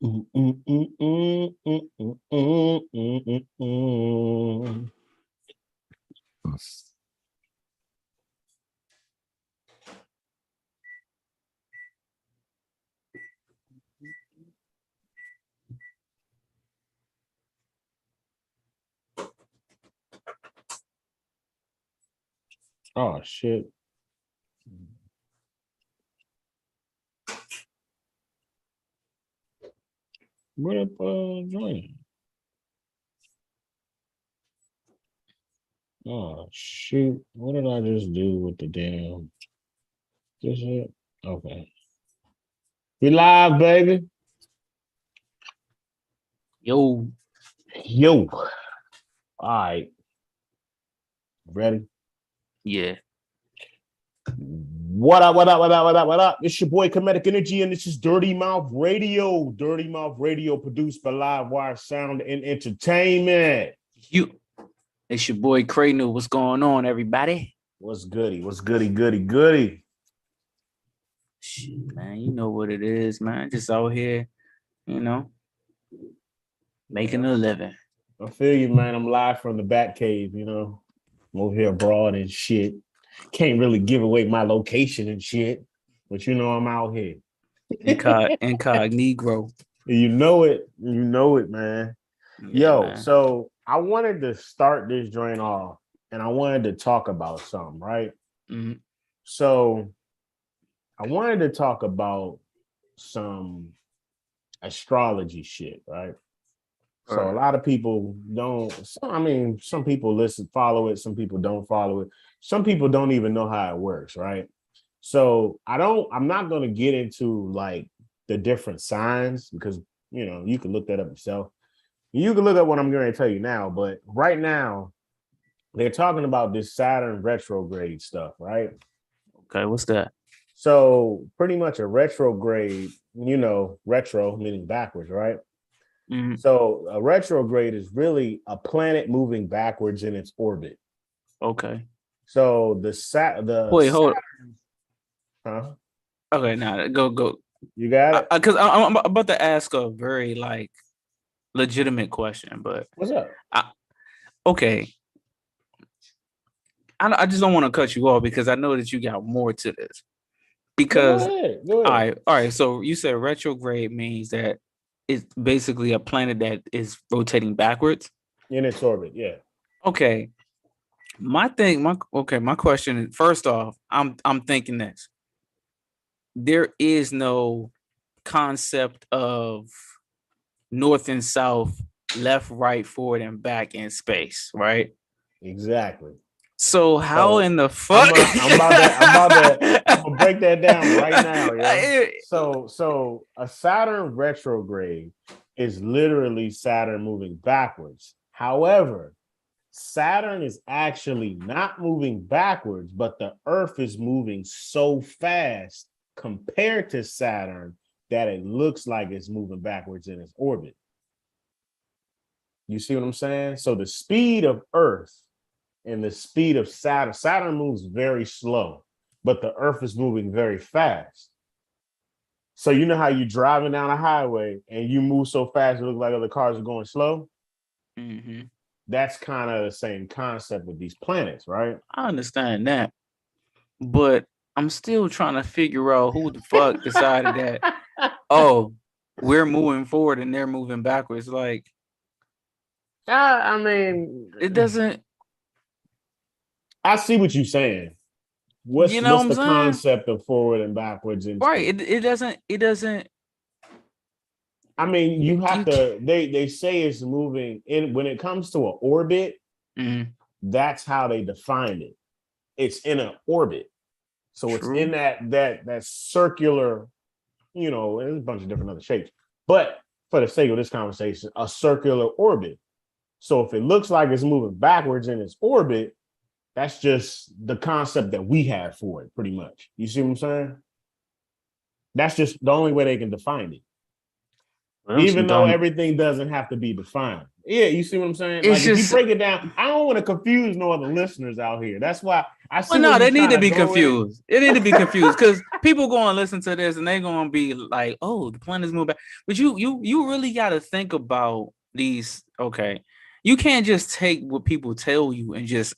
Mm, mm, mm, mm, mm, mm, mm, mm, mm. Oh shit. What up, joining? Oh shoot. What did I just do with the damn this it? Okay. We live, baby. Yo, Yo. All right. Ready? yeah. What up, what up, what up, what up, what up? It's your boy Comedic Energy, and this is Dirty Mouth Radio. Dirty Mouth Radio produced by Livewire Sound and Entertainment. It's your boy Cradle. What's going on, everybody? What's goody? What's goody, goody, goody? Shit, man, you know what it is, man. Just out here, you know, making a living. I feel you, man. I'm live from the Bat Cave, you know. I'm over here abroad and shit. Can't really give away my location and shit, but you know I'm out here. Incognito. You know it, man. Yeah, Yo, man. so I wanted to start this joint off, and I wanted to talk about something, right? Mhm. So I wanted to talk about some astrology shit, right? So a Right. lot of people don't. Some people listen, follow it. Some people don't follow it. Some people don't even know how it works, right? So I'm not going to get into like the different signs because you can look that up yourself. You can look up what I'm going to tell you now, but right now they're talking about this Saturn retrograde stuff, right? Okay, what's that? So pretty much a retrograde, retro meaning backwards, right? Mhm. So a retrograde is really a planet moving backwards in its orbit. Okay. So Wait, hold. huh? Okay, now go. You got it. Because I'm about to ask a very like legitimate question, but What's up? okay. I just don't want to cut you off because I know that you got more to this. No, go Because ahead. Go ahead. all right. So you said retrograde means that it's basically a planet that is rotating backwards. In its orbit, yeah. Okay. My question is, first off, I'm thinking this. There is no concept of north and south, left, right, forward, and back in space, right? Exactly. So how So in the fuck? I'm gonna break that down right now, yo. So a Saturn retrograde is literally Saturn moving backwards. However, Saturn is actually not moving backwards, but the Earth is moving so fast compared to Saturn that it looks like it's moving backwards in its orbit. You see what I'm saying? So the speed of Earth and the speed of Saturn moves very slow, but the Earth is moving very fast. So you know how you're driving down a highway and you move so fast it looks like other cars are going slow? Mhm. That's kind of the same concept with these planets, right? I understand that, but I'm still trying to figure out who the fuck decided that. Oh, we're moving forward and they're moving backwards. Like I mean, it doesn't. I see what you're saying. You know What's what I'm the saying? concept of forward and backwards in Right. space? It doesn't. It doesn't. I mean, You you have you. to. They say it's moving in when it comes to an orbit. Mm, That's how they define it. It's in an orbit, so it's in true. that circular. There's a bunch of different other shapes, but for the sake of this conversation, a circular orbit. So if it looks like it's moving backwards in its orbit, that's just the concept that we have for it, pretty much. You see what I'm saying? That's just the only way they can define it. Well, them some Even though dumb. everything doesn't have to be defined. Yeah, you see what I'm saying? It's Like if you just break it down, I don't want to confuse no other listeners out here. That's why I Well, see where no, you're they need trying to to be go in. confused. They need to be confused because people going to listen to this and they're going to be like, "Oh, the planet's moving back." But you really got to think about these. Okay, you can't just take what people tell you and just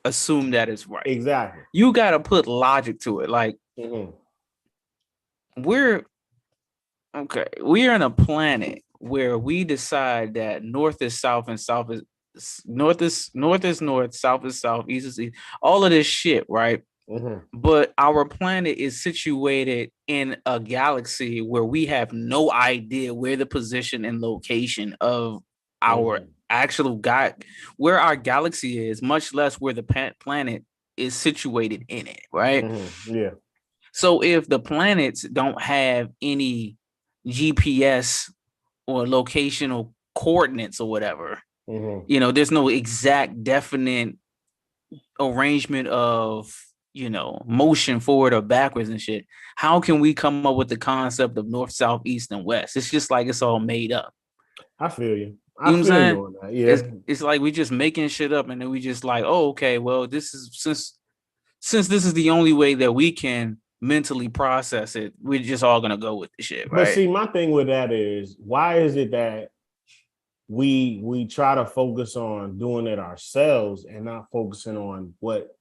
assume that it's right. Exactly. You got to put logic to it. Like we're okay. We're in a planet where we decide that north is south and south is north is north, south is south, east is east. All of this shit, right? But our planet is situated in a galaxy where we have no idea where the position and location of our actual where our galaxy is, much less where the planet is situated in it, right? Yeah. So if the planets don't have any GPS or locational coordinates or whatever, there's no exact definite arrangement of motion forward or backwards and shit. How can we come up with the concept of north, south, east, and west? It's just like it's all made up. I feel you. You know what I'm saying? On that. Yeah. It's like we just making shit up and then we just like, oh, okay, well, this is since this is the only way that we can mentally process it, we're just all gonna go with the shit, right? But see, my thing with that is, why is it that we try to focus on doing it ourselves and not focusing on what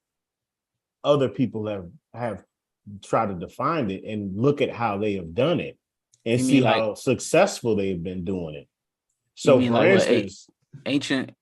other people have tried to define it and look at how they have done it and see how successful they've been doing it. So for like instance, ancient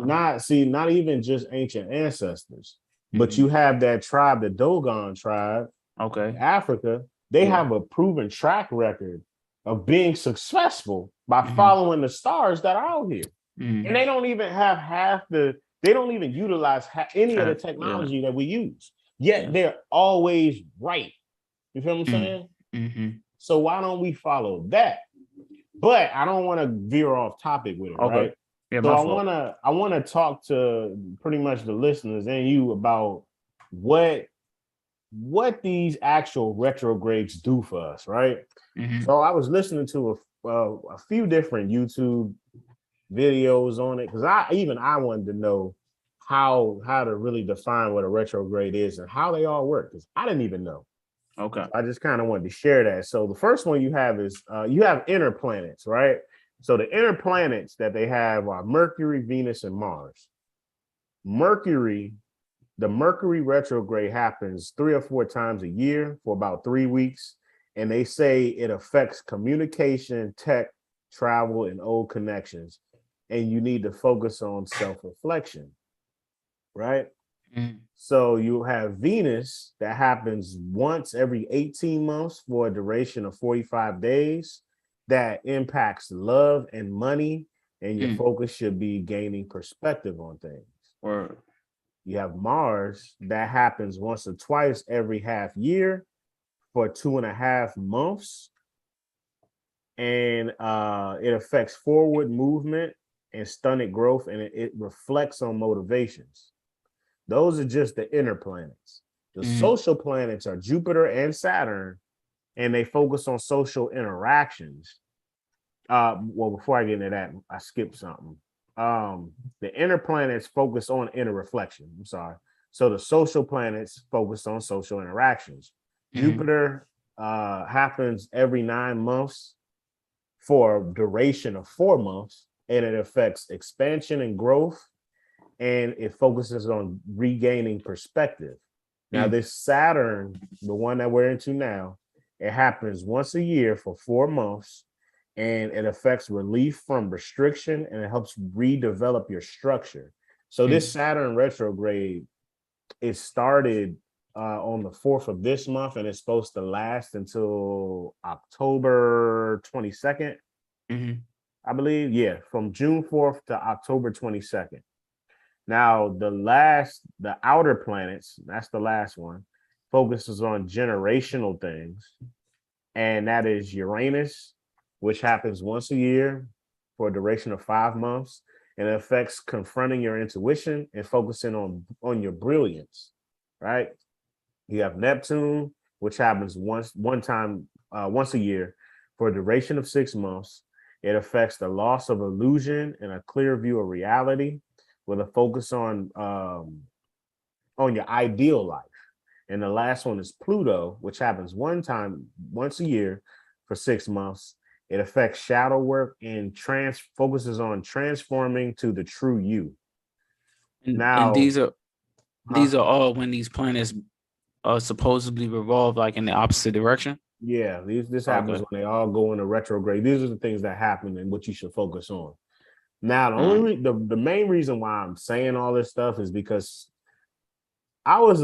not even just ancient ancestors, but you have that tribe, the Dogon tribe, Africa, they have a proven track record of being successful by following the stars that are out here. And they don't even have they don't even utilize any of the technology that we use. Yet they're always right. You feel what I'm saying? So why don't we follow that? But I don't want to veer off topic with it, right? Yeah, so I wanna talk to pretty much the listeners and you about what these actual retrogrades do for us, right? So I was listening to a few different YouTube videos on it because I wanted to know how to really define what a retrograde is and how they all work because I didn't even know. Okay, so I just kind of wanted to share that. So the first one you have is you have inner planets, right? So the inner planets that they have are Mercury, Venus, and Mars. The Mercury retrograde happens 3 or 4 times a year for about 3 weeks. And they say it affects communication, tech, travel, and old connections. And you need to focus on self-reflection, right? So you have Venus that happens once every 18 months for a duration of 45 days that impacts love and money. And your focus should be gaining perspective on things. Or you have Mars that happens once or twice every half year for 2.5 months. And it affects forward movement and stunted growth, and it reflects on motivations. Those are just the inner planets. The social planets are Jupiter and Saturn, and they focus on social interactions. Well, before I get into that, I skipped something. The inner planets focus on inner reflection. I'm sorry. So the social planets focus on social interactions. Jupiter happens every 9 months for a duration of 4 months, and it affects expansion and growth, and it focuses on regaining perspective. Now, this Saturn, the one that we're into now, it happens once a year for 4 months, and it affects relief from restriction, and it helps redevelop your structure. So this Saturn retrograde, it started on the 4th of this month, and it's supposed to last until October 22nd, I believe. Yeah, from June 4th to October 22nd. Now, the outer planets, that's the last one, focuses on generational things. And that is Uranus, which happens once a year for a duration of 5 months. And it affects confronting your intuition and focusing on your brilliance, right? You have Neptune, which happens once a year for a duration of 6 months. It affects the loss of illusion and a clear view of reality, with a focus on on your ideal life. And the last one is Pluto, which happens once a year for 6 months. It affects shadow work and focuses on transforming to the true you. And Now, these are all when these planets supposedly revolve like in the opposite direction. Yeah, this happens when they all go into retrograde. These are the things that happen and what you should focus on. Now, the main reason why I'm saying all this stuff is because I was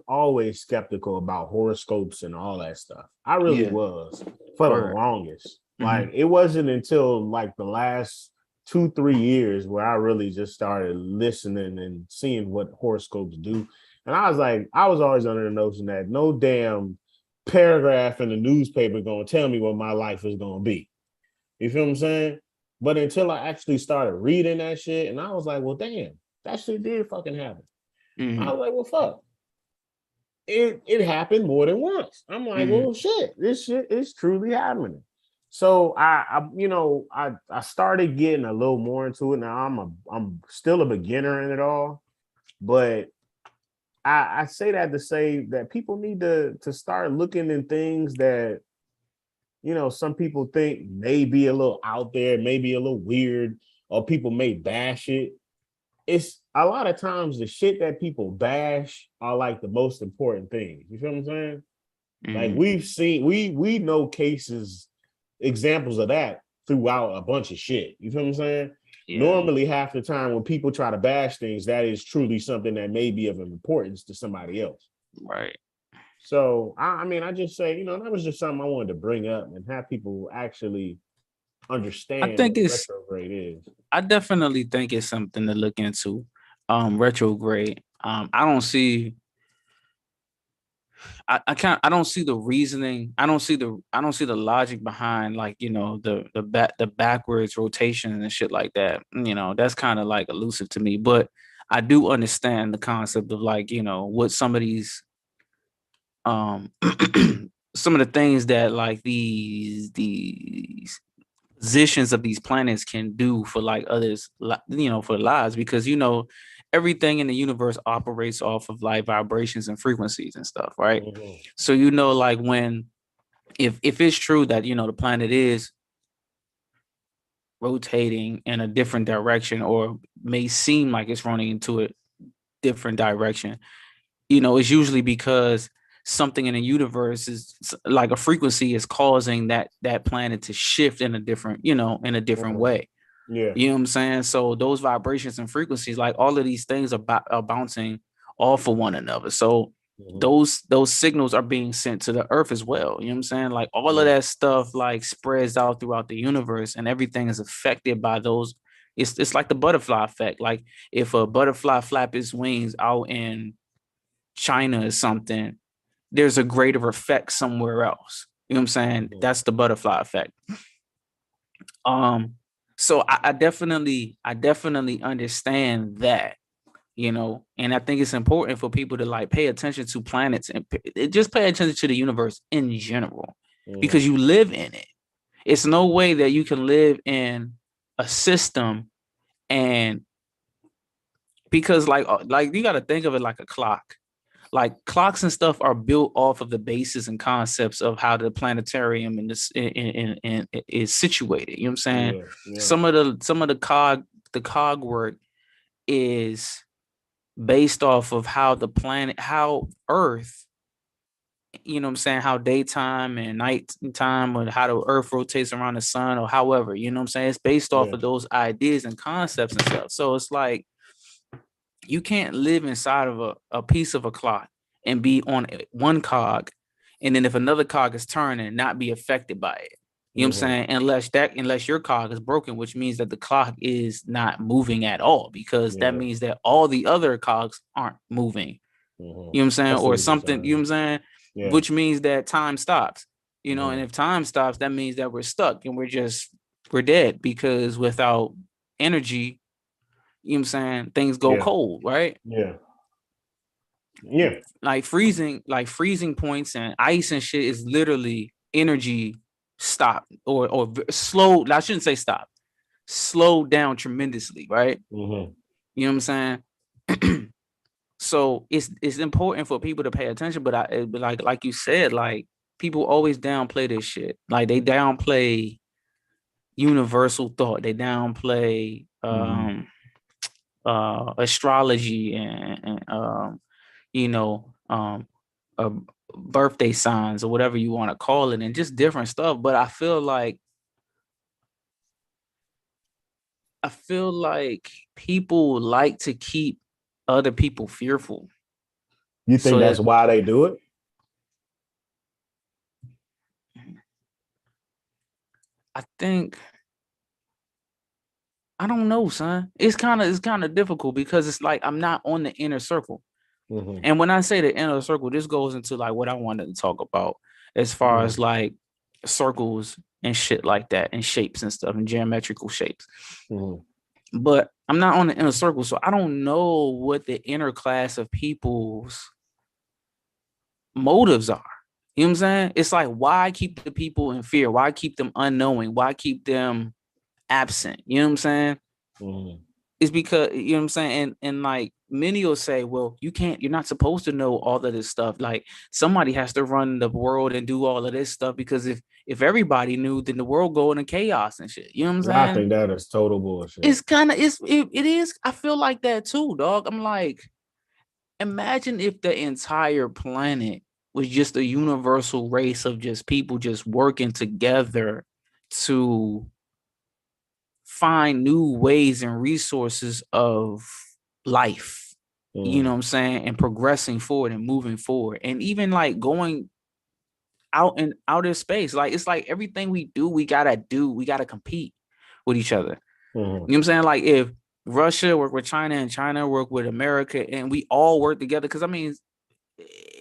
always skeptical about horoscopes and all that stuff. I really was for the longest. Like it wasn't until like the last 2-3 years where I really just started listening and seeing what horoscopes do. And I was always under the notion that no damn paragraph in the newspaper gonna tell me what my life is gonna be. You feel what I'm saying? But until I actually started reading that shit, and I was like, well, damn, that shit did fucking happen. I was like, well, fuck. It happened more than once. I'm like, well, shit, this shit is truly happening. So I started getting a little more into it. Now I'm still a beginner in it all, but I say that to say that people need to start looking in things that, some people think may be a little out there, maybe a little weird, or people may bash it. It's a lot of times the shit that people bash are like the most important things. You feel what I'm saying? Like we know examples of that throughout a bunch of shit. You feel what I'm saying? Yeah. Normally, half the time when people try to bash things, that is truly something that may be of importance to somebody else. Right. So, I just say, that was just something I wanted to bring up and have people actually understand what retrograde is. I definitely think it's something to look into. Retrograde. I don't see the reasoning. I don't see the logic behind like, the backwards rotation and shit like that. That's kind of like elusive to me, but I do understand the concept of like, what some of these some of the things that like these positions of these planets can do for like others, for lives, because everything in the universe operates off of like vibrations and frequencies and stuff, right? So like when if it's true that the planet is rotating in a different direction or may seem like it's running into a different direction, it's usually because something in the universe is like a frequency is causing that planet to shift in a different, way. Yeah. You know what I'm saying? So those vibrations and frequencies, like all of these things are bouncing off of one another. So those signals are being sent to the earth as well. You know what I'm saying? Like all of that stuff like spreads out throughout the universe and everything is affected by those. It's like the butterfly effect. Like if a butterfly flap its wings out in China or something, there's a greater effect somewhere else. You know what I'm saying? That's the butterfly effect. So I definitely understand that, and I think it's important for people to like pay attention to planets and just pay attention to the universe in general, because you live in it. It's no way that you can live in a system and because like you got to think of it like a clock. Like clocks and stuff are built off of the basis and concepts of how the planetarium is situated. You know what I'm saying? Yeah. Some of the cog work is based off of how how Earth, how daytime and nighttime, or how the Earth rotates around the sun, or however, it's based off of those ideas and concepts and stuff. So it's like, you can't live inside of a piece of a clock and be on one cog, and then if another cog is turning, not be affected by it. You know what I'm saying? Unless your cog is broken, which means that the clock is not moving at all, because that means that all the other cogs aren't moving. You know what I'm saying? Or something, you know what I'm saying? Yeah. Which means that time stops. And if time stops, that means that we're stuck and we're dead, because without energy, you know what I'm saying, things go cold, right? Yeah. Yeah. Like freezing points and ice and shit is literally energy stop or slow. I shouldn't say stop. Slow down tremendously, right? You know what I'm saying? So it's important for people to pay attention, but like you said, like people always downplay this shit. Like they downplay universal thought. They downplay astrology and you know uh, birthday signs or whatever you want to call it, and just different stuff. But I feel like people like to keep other people fearful. You think that's why they do it? I think, I don't know, son. It's kind of difficult because it's like I'm not on the inner circle. And when I say the inner circle, this goes into like what I wanted to talk about as far as like circles and shit like that, and shapes and stuff, and geometrical shapes. But I'm not on the inner circle, so I don't know what the inner class of people's motives are. You know what I'm saying? It's like, why keep the people in fear? Why keep them unknowing? Why keep them absent? You know what I'm saying? It's because, you know what I'm saying? And like many will say, well, you're not supposed to know all of this stuff. Like somebody has to run the world and do all of this stuff, because if everybody knew, then the world go into chaos and shit. You know what I'm saying? I think that is total bullshit. It's kind of, it is. I feel like that too, dog. I'm like, imagine if the entire planet was just a universal race of just people just working together to find new ways and resources of life, you know what I'm saying, and progressing forward and moving forward, and even like going out in outer space. Like it's like everything we do, we gotta compete with each other. You know what I'm saying? Like if Russia work with China and China work with America, and we all work together, because I mean,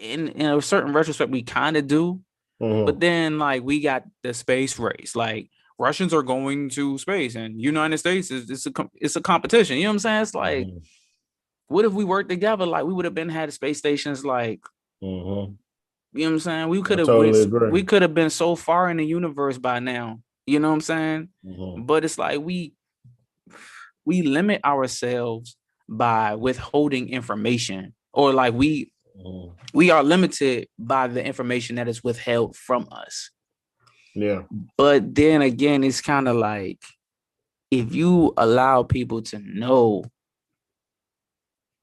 in a certain retrospect, we kind of do, but then like we got the space race, like Russians are going to space, and United States it's a competition. You know what I'm saying? It's like, what if we worked together? Like we would have had space stations. Like, you know what I'm saying? We could have been so far in the universe by now. You know what I'm saying? But it's like we limit ourselves by withholding information, or like we are limited by the information that is withheld from us. Yeah. But then again, it's kind of like, if you allow people to know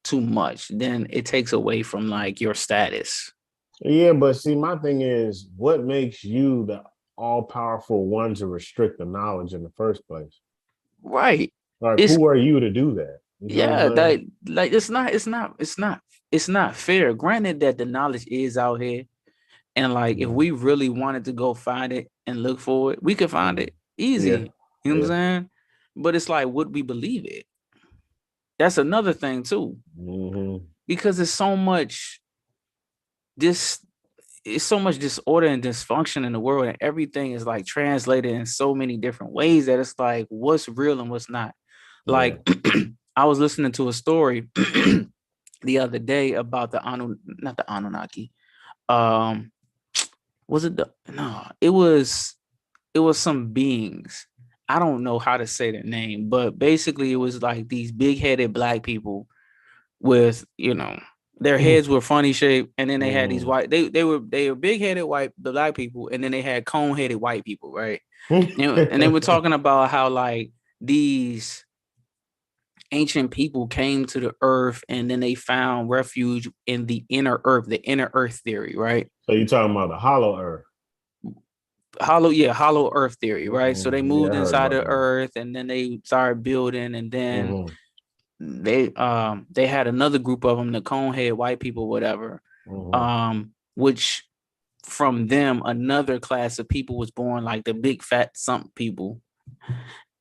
too much, then it takes away from like your status. Yeah, but see, my thing is, what makes you the all-powerful one to restrict the knowledge in the first place? Right. Like, who are you to do that? Yeah, that like it's not fair. Granted that the knowledge is out here, and like if we really wanted to go find it and look for it, we could find it easy. You know what I'm saying? But it's like, would we believe it? That's another thing too, because there's so much disorder and dysfunction in the world, and everything is like translated in so many different ways that it's like, what's real and what's not. Like I was listening to a story the other day about not the Anunnaki. Was it it was some beings. I don't know how to say their name, but basically it was like these big-headed black people with, their heads were funny shaped, and then they had these white, they were big-headed white black people, and then they had cone-headed white people, right? And they were talking about how like these ancient people came to the earth, and then they found refuge in the inner earth theory, right? So you're talking about the hollow earth. Hollow earth theory, right? So they moved inside the earth, and then they started building, and then they had another group of them, the conehead white people, whatever, which from them another class of people was born, like the big fat sump people,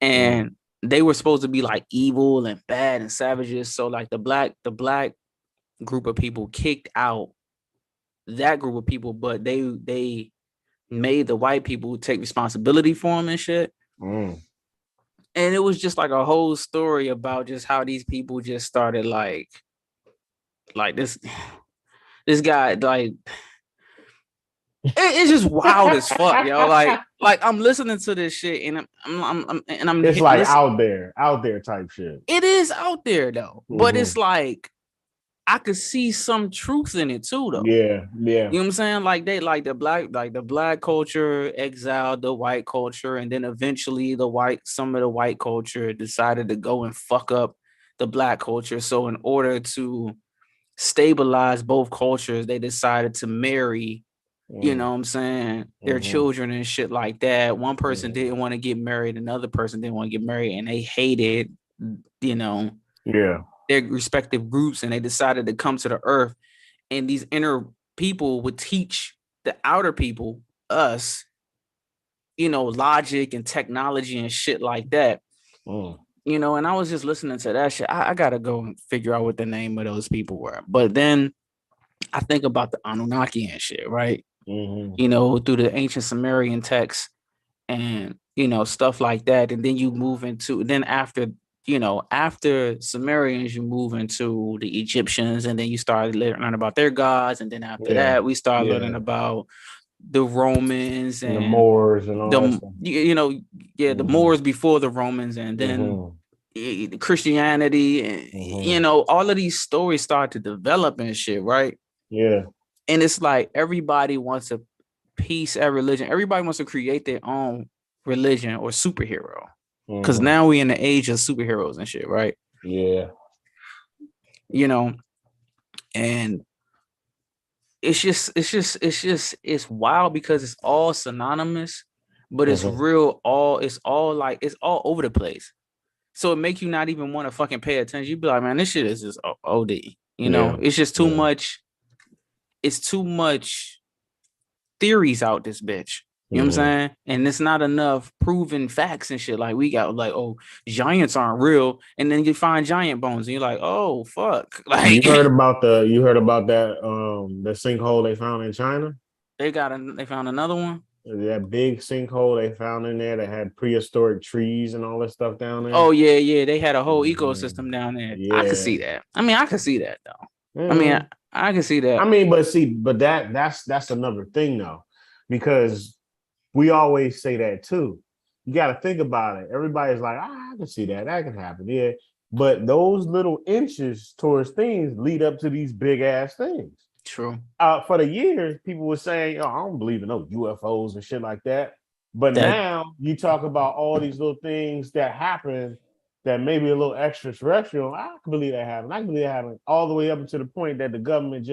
and they were supposed to be like evil and bad and savages. So like the black group of people kicked out that group of people, but they made the white people take responsibility for them and shit. And it was just like a whole story about just how these people just started like this guy, like it's just wild as fuck, yo. Like I'm listening to this shit, and I'm it's like out there type shit. It is out there though, but it's like I could see some truth in it too, though. Yeah. You know what I'm saying? Like they like the black culture exiled the white culture, and then eventually some of the white culture decided to go and fuck up the black culture. So in order to stabilize both cultures, they decided to marry, you know what I'm saying, their children and shit like that. One person didn't want to get married, another person didn't want to get married, and they hated, their respective groups, and they decided to come to the earth. And these inner people would teach the outer people, us, logic and technology and shit like that. And I was just listening to that shit. I gotta go and figure out what the name of those people were. But then I think about the Anunnaki and shit, right? Through the ancient Sumerian texts and stuff like that. And then you move into after Sumerians, you move into the Egyptians, and then you start learning about their gods. And then after that, we start learning about the Romans and the Moors and all that stuff. The Moors before the Romans, and then Christianity, and all of these stories start to develop and shit, right? Yeah. And it's like everybody wants a piece of religion. Everybody wants to create their own religion or superhero. Because now we in the age of superheroes and shit, right? Yeah. And it's wild because it's all synonymous, but it's it's all over the place. So it makes you not even want to fucking pay attention. You be like, man, this shit is just OD. It's just too much. It's too much theories out this bitch. You know what I'm saying? And it's not enough proven facts and shit. Like we got giants aren't real, and then you find giant bones, and you're like, oh fuck. Like you heard about that the sinkhole they found in China? They found another one. That big sinkhole they found in there that had prehistoric trees and all that stuff down there. Oh yeah. They had a whole ecosystem down there. Yeah. I could see that. I mean, I could see that though. I mean, I can see that. I mean, but that's another thing though, because we always say that too. You got to think about it. Everybody's like, I can see that. That can happen. Yeah. But those little inches towards things lead up to these big ass things. True. For the years, people were saying, I don't believe in no UFOs and shit like that. But now you talk about all these little things that happen that may be a little extraterrestrial. I can believe that happened. I can believe that happened all the way up to the point that the government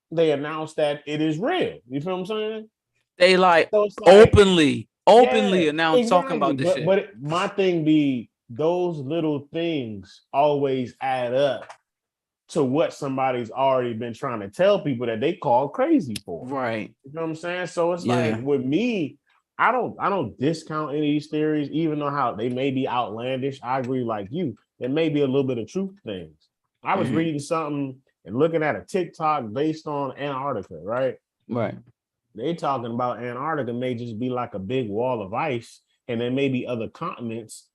they announced that it is real. You feel what I'm saying? They openly announced talking about this shit. But my thing be, those little things always add up to what somebody's already been trying to tell people that they call crazy for. Right. You know what I'm saying? So it's like with me, I don't discount any of these theories, even though how they may be outlandish. I agree, like you, there may be a little bit of truth to things. I was reading something and looking at a TikTok based on Antarctica, right? Right. They talking about Antarctica may just be like a big wall of ice, and there may be other continents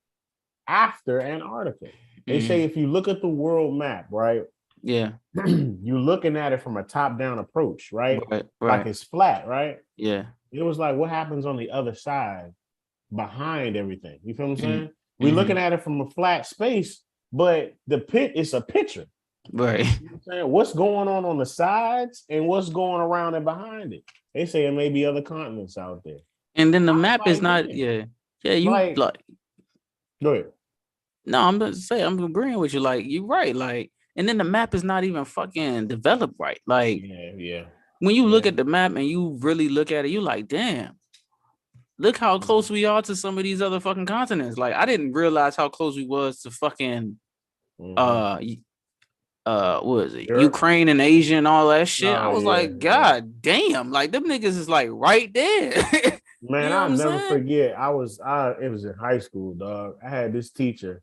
after Antarctica. They say if you look at the world map, right? Yeah. You're looking at it from a top-down approach, right? Like it's flat, right? Yeah. It was like, what happens on the other side behind everything? You feel what I'm saying? We're looking at it from a flat space, but the pit is a picture. Right. You know what I'm saying? What's going on the sides and what's going around and behind it? They say there may be other continents out there. And then the map is not, you like. Go ahead. No, I'm gonna say I'm agreeing with you. Like, you're right. Like, and then the map is not even fucking developed right. Like, when you look at the map and you really look at it, you like, damn, look how close we are to some of these other fucking continents. Like, I didn't realize how close we was to fucking what is it? Europe? Ukraine and Asia and all that shit. I was like, God damn, like them niggas is like right there. Man, I'll never forget. It was in high school, dog. I had this teacher,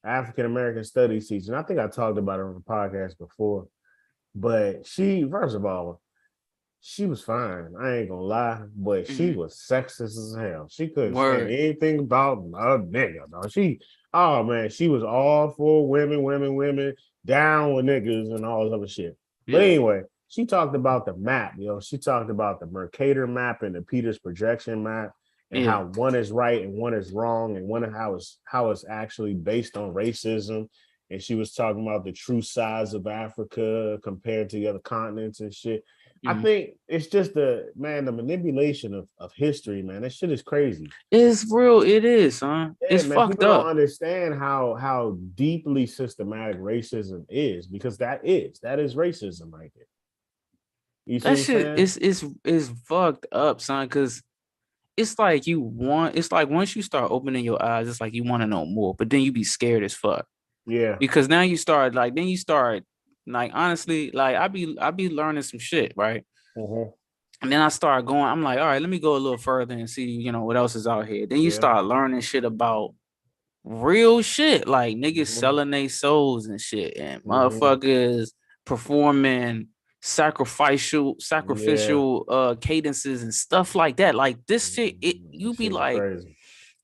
African American studies teacher, and I think I talked about her on the podcast before. But she, first of all, she was fine. I ain't gonna lie, but she was sexist as hell. She couldn't say anything about a nigga. Dog. She was all for women, down with niggas and all this other shit. But anyway, she talked about the map, She talked about the Mercator map and the Peters projection map, and how one is right and one is wrong, and how it's actually based on racism and she was talking about the true size of Africa compared to the other continents and shit. I think it's just the manipulation of history, man. That shit is crazy. It's real. It is, huh? Yeah, It's man. fucked People up. don't understand how deeply systematic racism is, because that is racism right there. You see That what I'm shit saying? is fucked up, son. Because it's like it's like once you start opening your eyes, it's like you want to know more, but then you be scared as fuck. Yeah. Because now you start like honestly, like I be learning some shit, right? Mm-hmm. And then I start going, I'm like, all right, let me go a little further and see, what else is out here. Then you start learning shit about real shit, like niggas selling their souls and shit, and motherfuckers performing sacrificial cadences and stuff like that. Like this shit, you be like, crazy.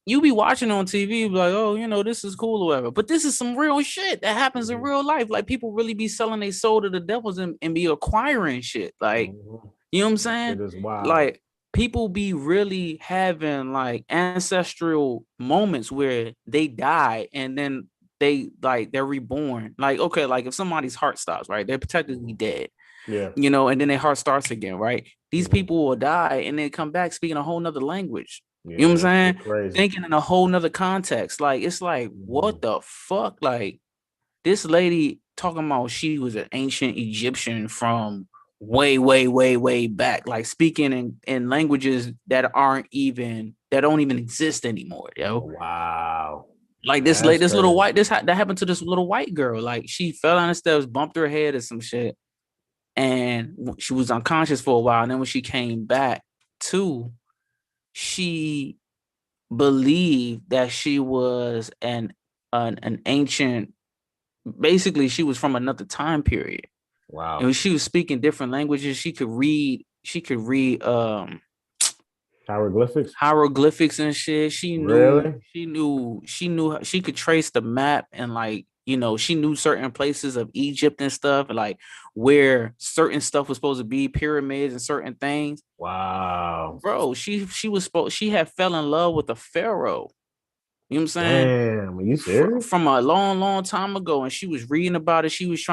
You be watching on TV, you be like, oh, this is cool or whatever. But this is some real shit that happens in real life. Like people really be selling their soul to the devils and be acquiring shit. Like, you know what I'm saying? It is wild. Like people be really having like ancestral moments where they die and then they're reborn. Like, okay, like if somebody's heart stops, right? They're technically dead. Yeah. And then their heart starts again, right? These people will die and then come back speaking a whole nother language. Yeah, you know what I'm saying? crazy. Thinking in a whole nother context. Like, it's like, what the fuck? Like, this lady talking about she was an ancient Egyptian from way, way, way, way back, like speaking in languages that don't even exist anymore, yo. Wow. Like this that happened to this little white girl. Like she fell down the steps, bumped her head or some shit, and she was unconscious for a while. And then when she came back to, she believed that she was an ancient. Basically, she was from another time period. Wow. And when she was speaking different languages, she could read hieroglyphics and shit. She could trace the map, and like, she knew certain places of Egypt and stuff, and like where certain stuff was supposed to be, pyramids and certain things. Wow. Bro, she had fell in love with a pharaoh. You know what I'm saying? Damn, are you serious? From a long, long time ago, and she was reading about it. She was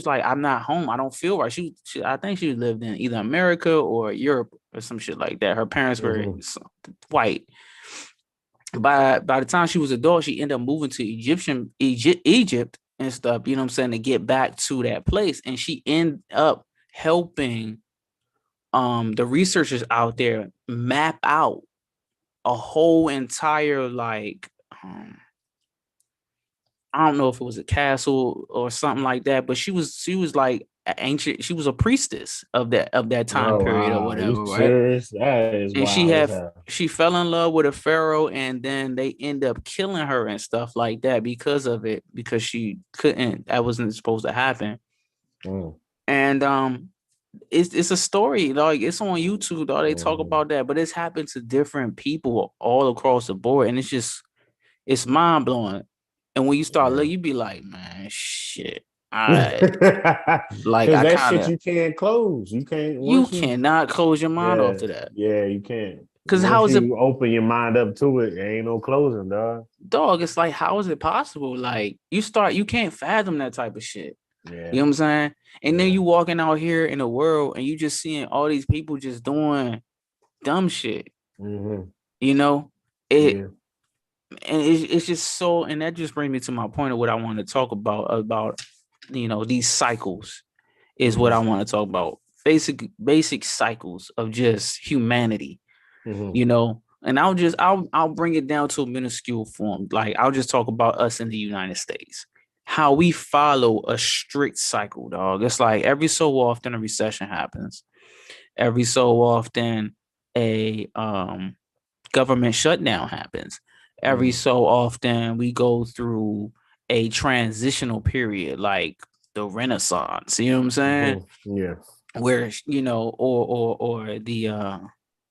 like, I'm not home. I don't feel right. I think she lived in either America or Europe or some shit like that. Her parents were white. By the time she was adult, she ended up moving to Egypt and stuff, you know what I'm saying, to get back to that place. And she ended up helping the researchers out there map out a whole entire like I don't know if it was a castle or something like that, but she was like ancient. She was a priestess of that time period or whatever, right? Serious? That is and she fell in love with a pharaoh, and then they end up killing her and stuff like that because of it, because she couldn't. That wasn't supposed to happen. And it's a story, like it's on YouTube, though. They talk about that, but it's happened to different people all across the board, and it's mind blowing. And when you start looking, you be like, man, shit. Like shit you can't close. You can't. You cannot close your mind off to that. Yeah, you can't. Because how is you open your mind up to it, there ain't no closing, dog. Dog, it's like, how is it possible? Like you can't fathom that type of shit. Yeah. You know what I'm saying? And then you walking out here in the world and you just seeing all these people just doing dumb shit. You know? And it's just so, and that just brings me to my point of what I want to talk about these cycles is what I want to talk about. Basic cycles of just humanity, and I'll bring it down to a minuscule form. Like I'll just talk about us in the United States, how we follow a strict cycle, dog. It's like every so often a recession happens. Every so often a government shutdown happens. Every so often we go through a transitional period, like the Renaissance. You know what I'm saying? Yeah. Where or the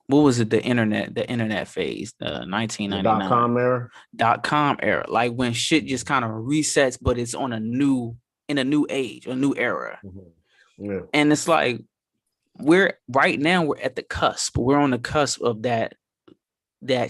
what was it? The internet phase, the 1999 .com era. Like when shit just kind of resets, but it's on in a new age, a new era. Yeah. And it's like we're at the cusp. We're on the cusp of that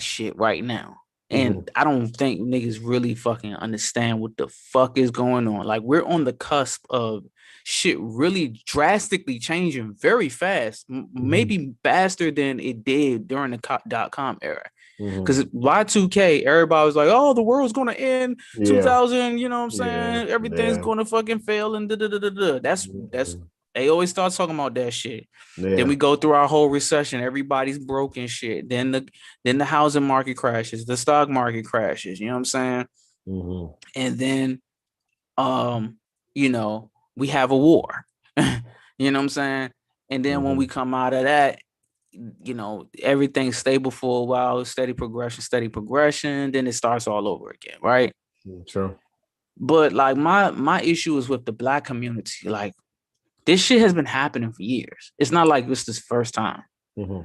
shit right now. And I don't think niggas really fucking understand what the fuck is going on. Like, we're on the cusp of shit really drastically changing very fast, maybe faster than it did during the .com era. Because Y2K, everybody was like, oh, the world's going to end 2000, you know what I'm saying? Everything's going to fucking fail and da-da-da-da-da. That's they always start talking about that shit. Then we go through our whole recession. Everybody's broken shit. Then the housing market crashes. The stock market crashes. You know what I'm saying? And then, you know, we have a war. You know what I'm saying? And then when we come out of that, you know, everything's stable for a while, steady progression. Then it starts all over again, right? True. But like my issue is with the Black community. Like, this shit has been happening for years. It's not like this is the first time,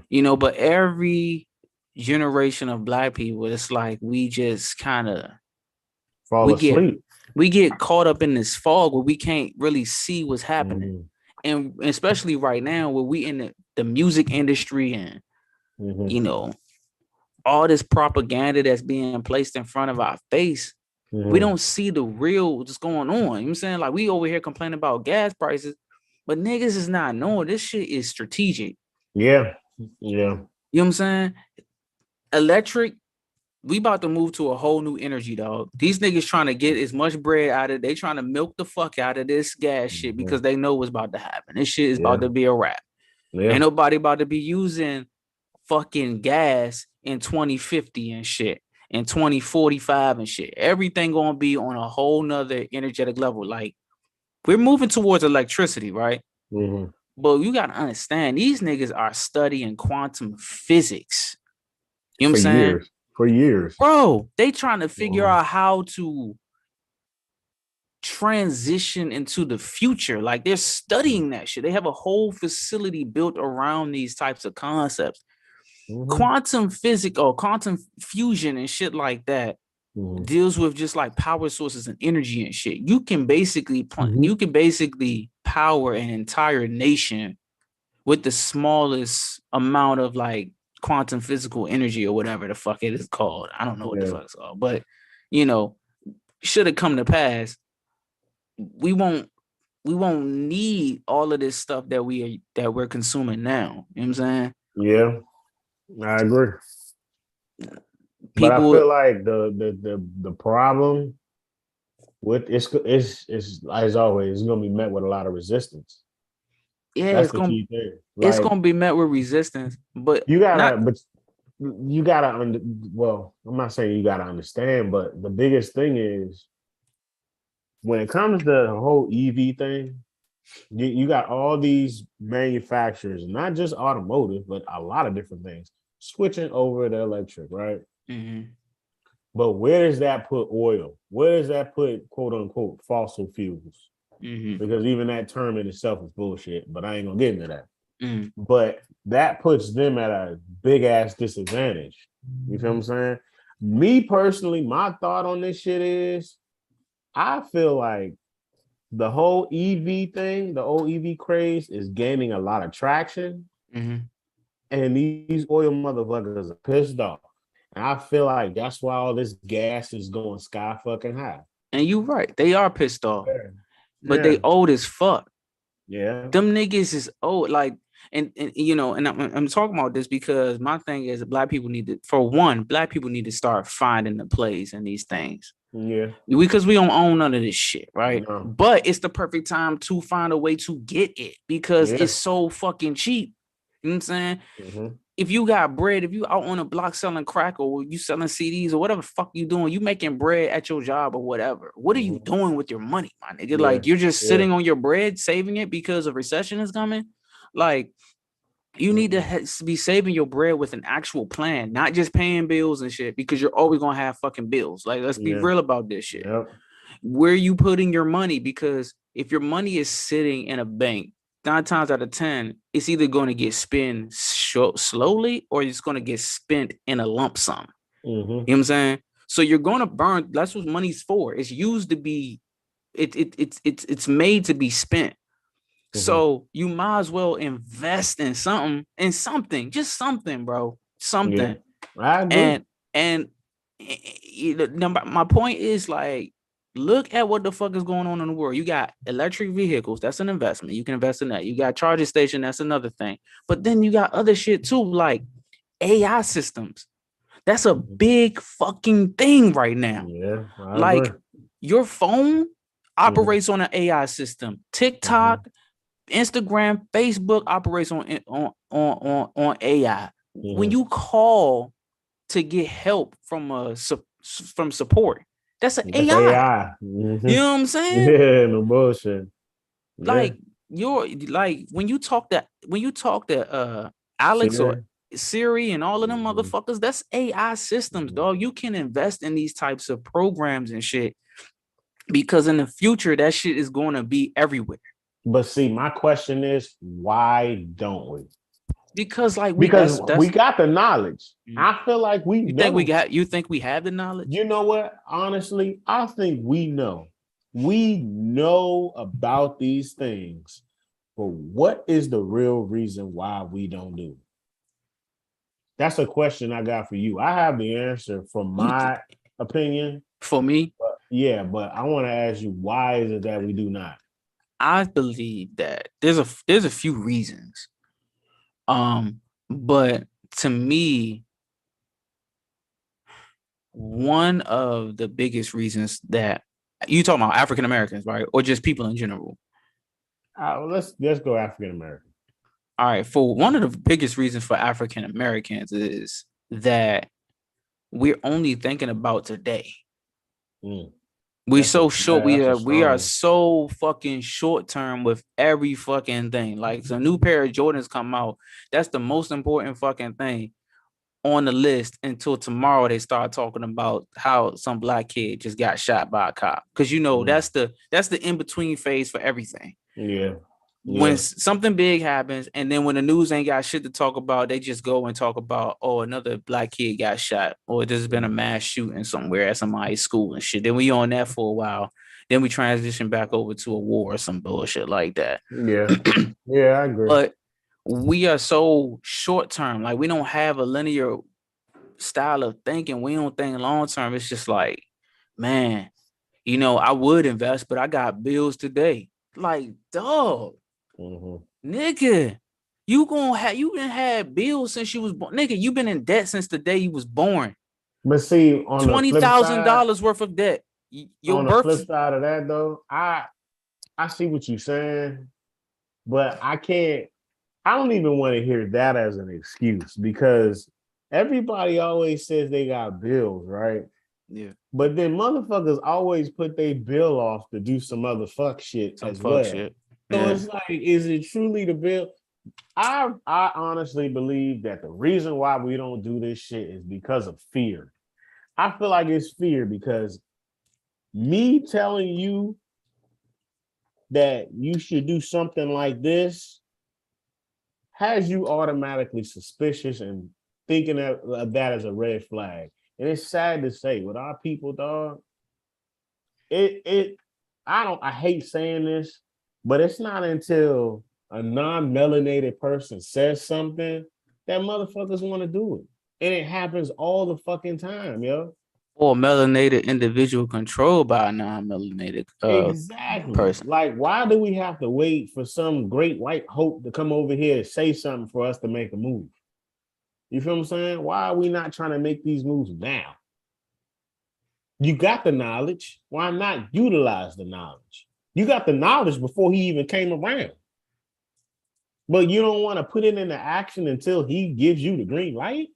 you know, but every generation of Black people, it's like we just kind of fall asleep. We get caught up in this fog where we can't really see what's happening. And especially right now where we in the music industry and, you know, all this propaganda that's being placed in front of our face, we don't see the real what's going on. You know what I'm saying? Like, we over here complaining about gas prices, but niggas is not knowing this shit is strategic. Yeah. You know what I'm saying? Electric, we about to move to a whole new energy, dog. These niggas trying to get as much bread out of it. They trying to milk the fuck out of this gas shit because they know what's about to happen. This shit is about to be a wrap. Ain't nobody about to be using fucking gas in 2050 and shit, in 2045 and shit. Everything gonna be on a whole nother energetic level. Like, we're moving towards electricity, right? But you gotta understand, these niggas are studying quantum physics. You know what I'm saying? For years. Bro, they trying to figure out how to transition into the future. Like, they're studying that shit. They have a whole facility built around these types of concepts. Quantum physics or quantum fusion and shit like that deals with just like power sources and energy and shit. You can basically power an entire nation with the smallest amount of like quantum physical energy or whatever the fuck it is called. I don't know what the fuck it's called, but you know, should it come to pass, we won't need all of this stuff that we're consuming now. You know what I'm saying? Yeah, I agree. But I feel like the problem with it's as always, it's gonna be met with a lot of resistance. Yeah, that's the key thing. Like, it's gonna be met with resistance, but you gotta well, I'm not saying you gotta understand, but the biggest thing is when it comes to the whole EV thing, you got all these manufacturers, not just automotive, but a lot of different things, switching over to electric, right? But where does that put oil? Where does that put quote unquote fossil fuels? Because even that term in itself is bullshit, but I ain't gonna get into that. But that puts them at a big ass disadvantage. You feel what I'm saying? Me personally, my thought on this shit is I feel like the whole EV thing, the old EV craze is gaining a lot of traction. And these oil motherfuckers are pissed off. And I feel like that's why all this gas is going sky fucking high. And you're right. They are pissed off. But they old as fuck. Yeah. Them niggas is old. Like, and you know, and I'm talking about this because my thing is Black people need to start finding the plays in these things. Yeah. Because we don't own none of this shit, right? No. But it's the perfect time to find a way to get it because it's so fucking cheap. You know what I'm saying? If you got bread, if you out on a block selling crack or you selling CDs or whatever the fuck you doing, you making bread at your job or whatever. What are you doing with your money, my nigga? Like, you're just sitting on your bread, saving it because a recession is coming? Like, you need to be saving your bread with an actual plan, not just paying bills and shit, because you're always going to have fucking bills. Like, let's be real about this shit. Where are you putting your money? Because if your money is sitting in a bank, 9 times out of 10, it's either going to get spent slowly or it's going to get spent in a lump sum. You know what I'm saying? So you're going to burn. That's what money's for. It's used to be, it's made to be spent. So you might as well invest in something, just something, bro. Something. I agree. And My point is like, look at what the fuck is going on in the world. You got electric vehicles, that's an investment. You can invest in that. You got charging station, that's another thing. But then you got other shit too, like AI systems. That's a big fucking thing right now. Yeah, I like agree. your phone operates on an AI system. TikTok, Instagram, Facebook operates on AI. When you call to get help from support, that's an That's AI. AI. You know what I'm saying? Yeah, no bullshit. Yeah. Like you're like when you talk to Alex or Sure. Siri and all of them motherfuckers, that's AI systems, dog. You can invest in these types of programs and shit because in the future that shit is going to be everywhere. But see, my question is, why don't we? Because like Because we that's got the knowledge. I feel like we know. you think we have the knowledge? You know what? Honestly, I think we know. We know about these things, but what is the real reason why we don't do it? That's a question I got for you. I have the answer from my opinion. For me, But yeah, but I want to ask you, why is it that we do not? I believe that there's a few reasons. But to me, one of the biggest reasons that you talking about African Americans, right, or just people in general? Let's go African American. All right, for one of the biggest reasons for African Americans is that we're only thinking about today. We so short. We are so fucking short term with every fucking thing. Like, a new pair of Jordans come out, that's the most important fucking thing on the list until tomorrow they start talking about how some black kid just got shot by a cop. Because that's the in-between phase for everything. Yeah. When something big happens, and then when the news ain't got shit to talk about, they just go and talk about, oh, another black kid got shot, or there's been a mass shooting somewhere at somebody's school and shit. Then we on that for a while. Then we transition back over to a war or some bullshit like that. Yeah. Yeah, I agree. But we are so short term. Like, we don't have a linear style of thinking. We don't think long term. It's just like, man, I would invest, but I got bills today. Like, dog. Nigga, you been had bills since you was born. Nigga, you been in debt since the day you was born. But see, on $20,000 worth of debt. On the flip side of that, though, I see what you're saying, but I don't even want to hear that as an excuse, because everybody always says they got bills, right? Yeah. But then motherfuckers always put their bill off to do some other fuck shit as well. Shit. So it's like, is it truly the bill? I honestly believe that the reason why we don't do this shit is because of fear. I feel like it's fear, because me telling you that you should do something like this has you automatically suspicious and thinking of that as a red flag. And it's sad to say, with our people, dog, I hate saying this, but it's not until a non-melanated person says something that motherfuckers want to do it. And it happens all the fucking time, yo. Or a melanated individual controlled by a non-melanated person. Like, why do we have to wait for some great white hope to come over here and say something for us to make a move? You feel what I'm saying? Why are we not trying to make these moves now? You got the knowledge. Why not utilize the knowledge? You got the knowledge before he even came around. But you don't want to put it into action until he gives you the green light?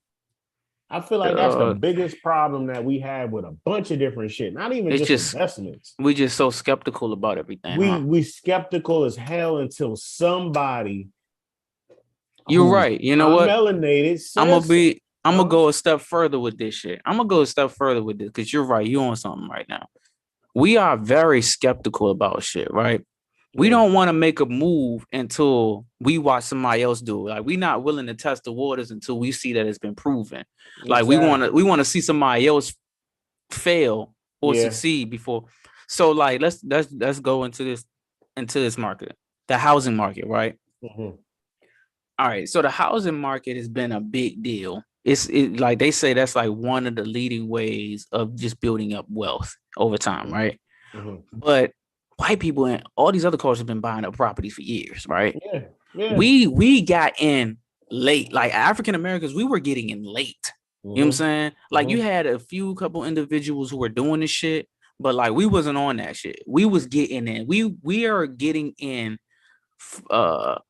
I feel like that's the biggest problem that we have with a bunch of different shit. Not even just investments. We just so skeptical about everything. We skeptical as hell until somebody. You're right. You know what? Melanated. I'm gonna go a step further with this shit. I'm gonna go a step further with this, because you're right. You on something right now. We are very skeptical about shit, right? We don't want to make a move until we watch somebody else do it. Like, we not willing to test the waters until we see that it's been proven. Like, we want to see somebody else fail or succeed before. So, like, let's go into this market, the housing market, right? All right. So the housing market has been a big deal It's like they say that's like one of the leading ways of just building up wealth over time, right? Mm-hmm. But white people and all these other cultures have been buying up properties for years, right? Yeah, yeah. We got in late, like African Americans, we were getting in late. You know what I'm saying? Like you had a couple individuals who were doing this shit, but like we wasn't on that shit. We was getting in. We are getting in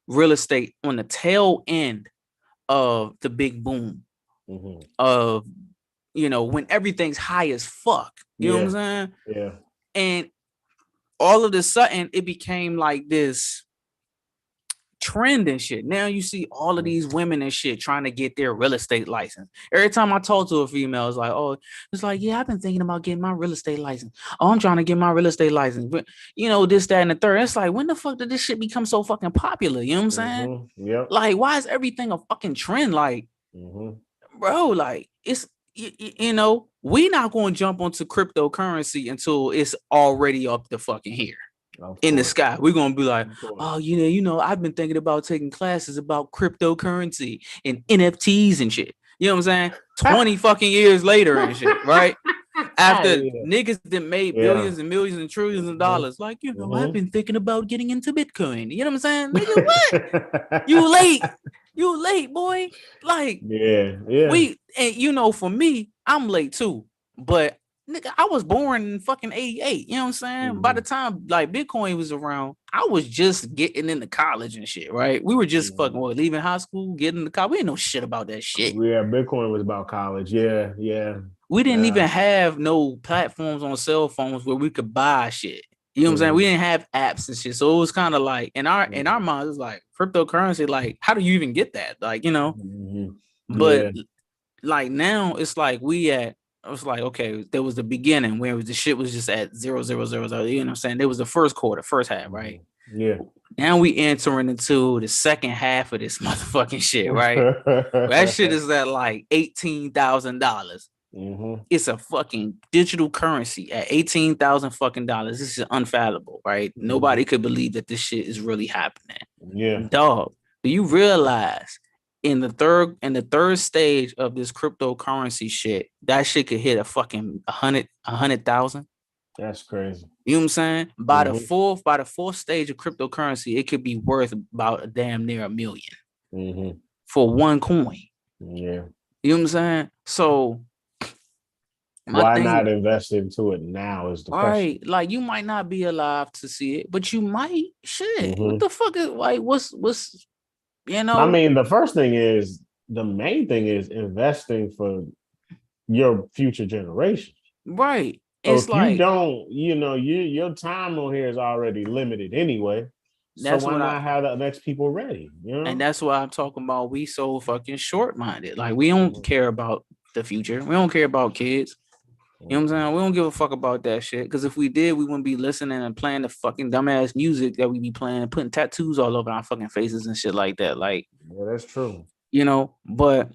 real estate on the tail end of the big boom of when everything's high as fuck. You know what I'm saying? Yeah. And all of a sudden it became like this trend and shit. Now you see all of these women and shit trying to get their real estate license. Every time I talk to a female, it's like, oh, it's like, yeah, I've been thinking about getting my real estate license. Oh, I'm trying to get my real estate license. But this, that, and the third. It's like, when the fuck did this shit become so fucking popular? You know what I'm saying? Yep. Like, why is everything a fucking trend? Like, bro, like it's we not going to jump onto cryptocurrency until it's already up the fucking here. In the sky. We're gonna be like, oh, I've been thinking about taking classes about cryptocurrency and NFTs and shit. You know what I'm saying? 20 fucking years later and shit, right? After niggas that made billions and millions and trillions of dollars, like, I've been thinking about getting into Bitcoin. You know what I'm saying? Nigga, what? You late, boy. Like, for me, I'm late too, but nigga, I was born in fucking 88. You know what I'm saying? By the time like Bitcoin was around, I was just getting into college and shit, right? We were just fucking leaving high school, getting into college. We didn't know shit about that shit. Yeah, Bitcoin was about college. Yeah. We didn't even have no platforms on cell phones where we could buy shit. You know what I'm saying? We didn't have apps and shit. So it was kind of like in our minds, it's like cryptocurrency, like, how do you even get that? Like, But like now it's like I was like, okay, there was the beginning where the shit was just at 0.000. You know what I'm saying? There was the first half, right? Yeah. Now we entering into the second half of this motherfucking shit, right? That shit is at like $18,000. It's a fucking digital currency at $18,000 fucking dollars. This is unfathomable, right? Nobody could believe that this shit is really happening. Yeah, dog. Do you realize? In the third stage of this cryptocurrency shit, that shit could hit a fucking 100,000. That's crazy. You know what I'm saying? By the fourth stage of cryptocurrency, it could be worth about a damn near $1 million for one coin. Yeah. You know what I'm saying? So why not invest into it now is the question. Right. Like you might not be alive to see it, but you might. Shit. What the fuck is like what's I mean, the main thing is investing for your future generations. Right. So it's if like you don't, your time on here is already limited anyway. So why not have the next people ready? And that's why I'm talking about we so fucking short-minded. Like we don't care about the future. We don't care about kids. You know what I'm saying? We don't give a fuck about that shit. Because if we did, we wouldn't be listening and playing the fucking dumbass music that we be playing and putting tattoos all over our fucking faces and shit like that. Like, yeah, that's true. But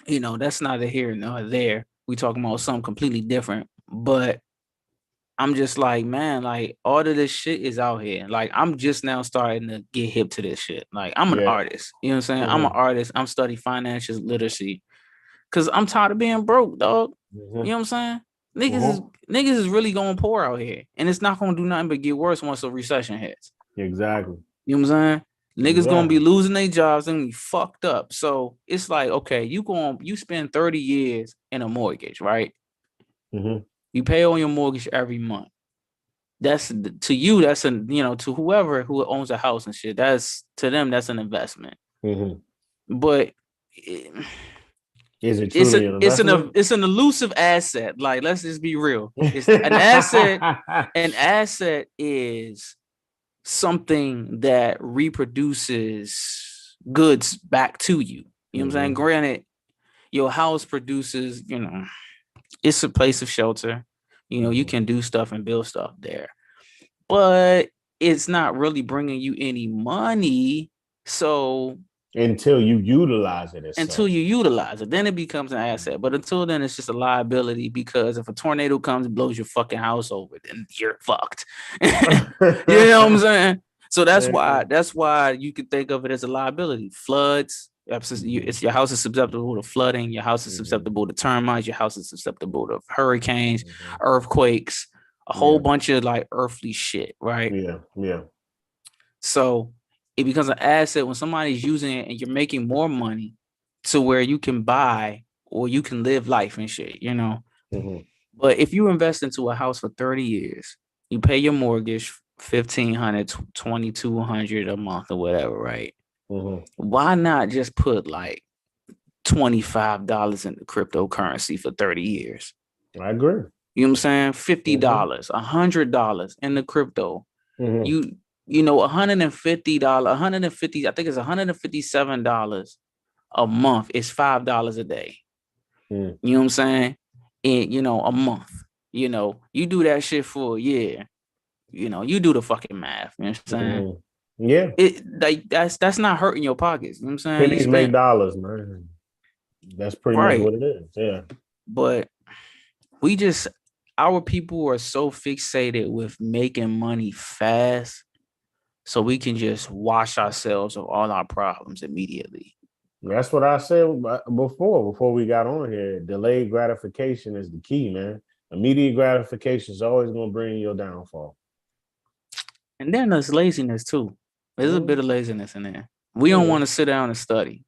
that's neither here nor there. We talking about something completely different. But I'm just like, man, like all of this shit is out here. Like I'm just now starting to get hip to this shit. Like I'm an artist. You know what I'm saying? I'm an artist. I'm studying financial literacy. Cause I'm tired of being broke, dog. You know what I'm saying? Niggas is really going poor out here. And it's not gonna do nothing but get worse once a recession hits. Exactly. You know what I'm saying? Niggas gonna be losing their jobs and be fucked up. So it's like, okay, you spend 30 years in a mortgage, right? You pay on your mortgage every month. That's to you, that's to whoever who owns a house and shit, that's to them, that's an investment. But is it truly it's an elusive asset. Like, let's just be real. It's an asset. An asset is something that reproduces goods back to you. You know what I'm saying? Granted, your house produces, it's a place of shelter. You can do stuff and build stuff there. But it's not really bringing you any money. So until you utilize it. Then it becomes an asset. But until then, it's just a liability, because if a tornado comes and blows your fucking house over, then you're fucked. You know what I'm saying? So that's why you can think of it as a liability. Floods, It's your house is susceptible to flooding. Your house is susceptible to termites. Your house is susceptible to hurricanes, earthquakes, a whole bunch of like earthly shit, right? Yeah. So it becomes an asset when somebody's using it and you're making more money to where you can buy or you can live life and shit, you know. But if you invest into a house for 30 years, you pay your mortgage $1,500, $2,200 a month or whatever, right? Why not just put like $25 in the cryptocurrency for 30 years? I agree. You know what I'm saying? $50, $100 in the crypto. You know, $150, I think it's $157 a month. It's $5 a day. You know what I'm saying? And you know, a month. You know, you do that shit for a year. You know, you do the fucking math. You know what I'm saying? Yeah. It like that's not hurting your pockets. You know what I'm saying? Pennies make dollars, man. That's pretty much what it is. Yeah. But our people are so fixated with making money fast, so we can just wash ourselves of all our problems immediately. That's what I said before we got on here. Delayed gratification is the key, man. Immediate gratification is always going to bring your downfall. And then there's laziness too. There's a bit of laziness in there. We don't want to sit down and study.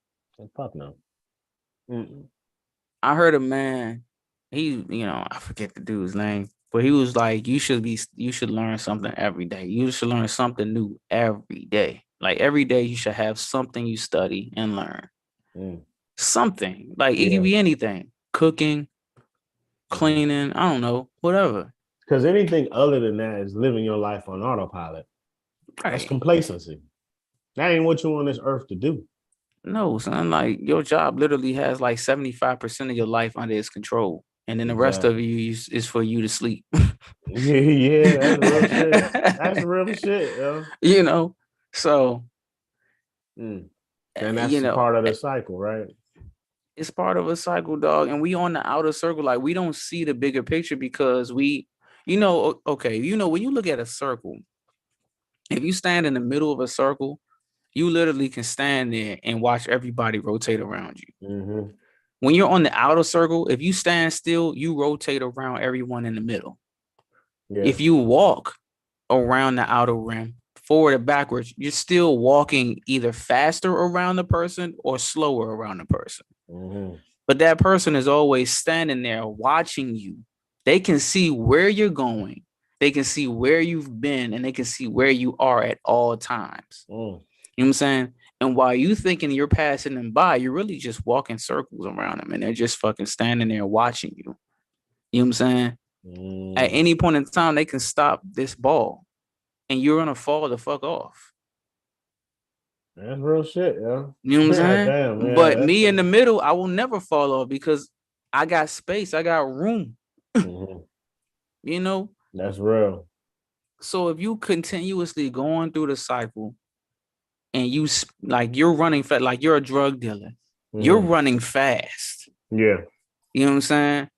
Fuck no. I heard a man, I forget the dude's name, but he was like, you should learn something every day. You should learn something new every day. Like every day you should have something you study and learn. Something. Like it could be anything. Cooking, cleaning, I don't know, whatever. Because anything other than that is living your life on autopilot. Right. That's complacency. That ain't what you on this earth to do. No, son. Like your job literally has like 75% of your life under its control. And then the rest of you is for you to sleep. Yeah, that's real shit. That's real shit, yo. You know, so. And that's part of the cycle, right? It's part of a cycle, dog. And we on the outer circle. Like we don't see the bigger picture because when you look at a circle, if you stand in the middle of a circle, you literally can stand there and watch everybody rotate around you. When you're on the outer circle, if you stand still, you rotate around everyone in the middle. If you walk around the outer rim, forward or backwards, you're still walking either faster around the person or slower around the person. But that person is always standing there watching you. They can see where you're going. They can see where you've been, and they can see where you are at all times. You know what I'm saying? And while you thinking you're passing them by, you're really just walking circles around them, and they're just fucking standing there watching you. You know what I'm saying? At any point in time, they can stop this ball, and you're gonna fall the fuck off. That's real shit, yo. You know what I'm saying? Damn, but me in the middle, I will never fall off because I got space, I got room. You know? That's real. So if you continuously going through the cycle and you're running fast, like you're a drug dealer, you're running fast. Yeah. You know what I'm saying?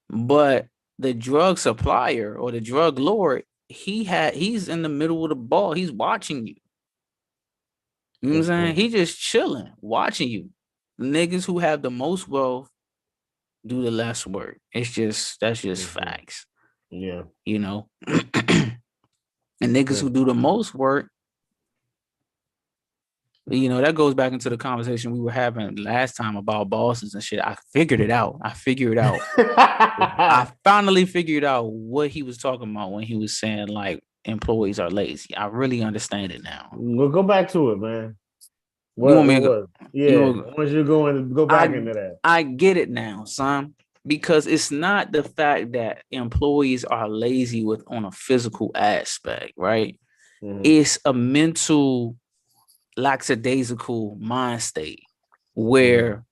But the drug supplier or the drug lord, he's in the middle of the ball. He's watching you. You know what I'm saying? He just chilling, watching you. The niggas who have the most wealth do the less work. That's just facts. Yeah. You know? And niggas who do the most work, you know, that goes back into the conversation we were having last time about bosses and shit. I figured it out. I finally figured out what he was talking about when he was saying like employees are lazy. I really understand it now. We'll go back to it, man. Once you go back into that. I get it now, son. Because it's not the fact that employees are lazy on a physical aspect, right? It's a mental lackadaisical mind state where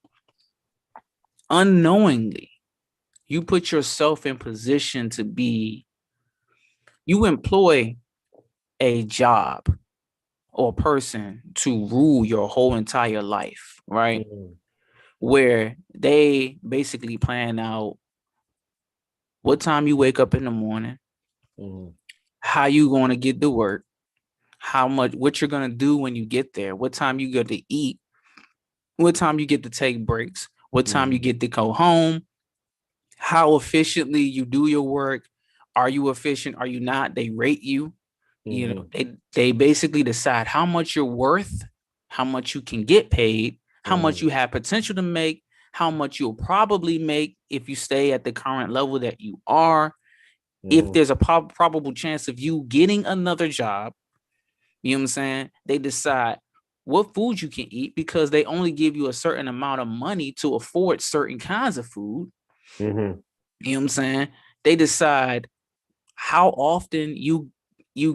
unknowingly you put yourself in position to you employ a job or person to rule your whole entire life, right? Where they basically plan out what time you wake up in the morning, how you going to get to work, what you're going to do when you get there, what time you go to eat, what time you get to take breaks, what time you get to go home, how efficiently you do your work. Are you efficient? Are you not? They rate you. You know, they basically decide how much you're worth, how much you can get paid, how much you have potential to make, how much you'll probably make if you stay at the current level that you are. If there's a probable chance of you getting another job, you know what I'm saying? They decide what food you can eat because they only give you a certain amount of money to afford certain kinds of food. You know what I'm saying? They decide how often you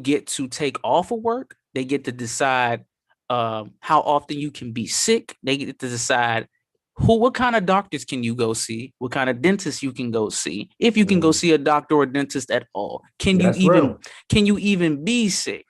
get to take off of work. They get to decide how often you can be sick. They get to decide what kind of doctors can you go see, what kind of dentists you can go see, if you can go see a doctor or dentist at all. Can you even be sick?